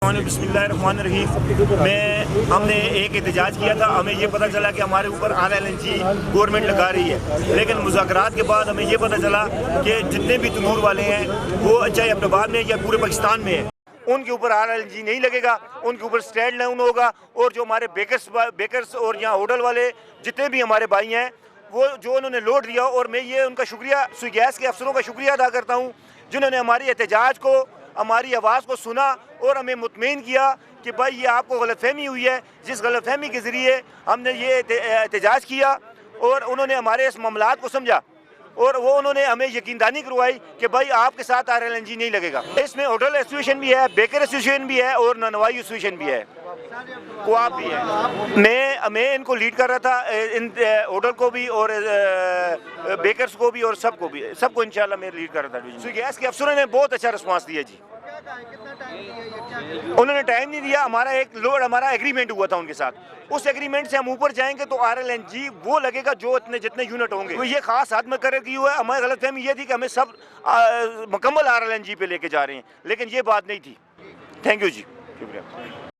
बिस्मिल्लाहिर्रहमानिर्रहीम हम ने एक एहतजाज किया था। हमें ये पता चला कि हमारे ऊपर RLNG गवर्नमेंट लगा रही है, लेकिन मुज़ाकरात के बाद हमें ये पता चला कि जितने भी तनूर वाले हैं वो चाहे अब्बाबाद में या पूरे पाकिस्तान में है, उनके ऊपर RLNG नहीं लगेगा, उनके ऊपर स्टैंड डाउन होगा। और जो हमारे बेकर्स और यहाँ होटल वाले जितने भी हमारे भाई हैं वो जो उन्होंने लोड दिया, और मैं ये उनका शुक्रिया स्विगी गैस के अफसरों का शुक्रिया अदा करता हूँ जिन्होंने हमारी एहतजाज को, हमारी आवाज़ को सुना और हमें मुतमईन किया कि भाई ये आपको गलतफहमी हुई है। जिस गलतफहमी के ज़रिए हमने ये एहतजाज किया और उन्होंने हमारे इस मामलात को समझा और वो उन्होंने हमें यकीनदानी करवाई कि भाई आपके साथ RLNG नहीं लगेगा। इसमें होटल एसोसिएशन भी है, बेकर एसोसिएशन भी है और ननवाई एसोसिएशन भी है, कोआप भी है। मैं इनको लीड कर रहा था, इन होटल को भी और बेकर्स को भी और सबको इंशाल्लाह मैं लीड कर रहा था। स्विगी गैस के अफसरों ने बहुत अच्छा रिस्पांस दिया जी। उन्होंने टाइम नहीं दिया। हमारा एग्रीमेंट हुआ था उनके साथ, उस एग्रीमेंट से हम ऊपर जाएंगे तो RLNG वो लगेगा जो जितने यूनिट होंगे। तो ये खास हाथ में कर की हुआ है। हमारी गलतफहमी ये थी कि हमें सब मुकम्मल RLNG पे लेके जा रहे हैं, लेकिन ये बात नहीं थी। थैंक यू जी, शुक्रिया।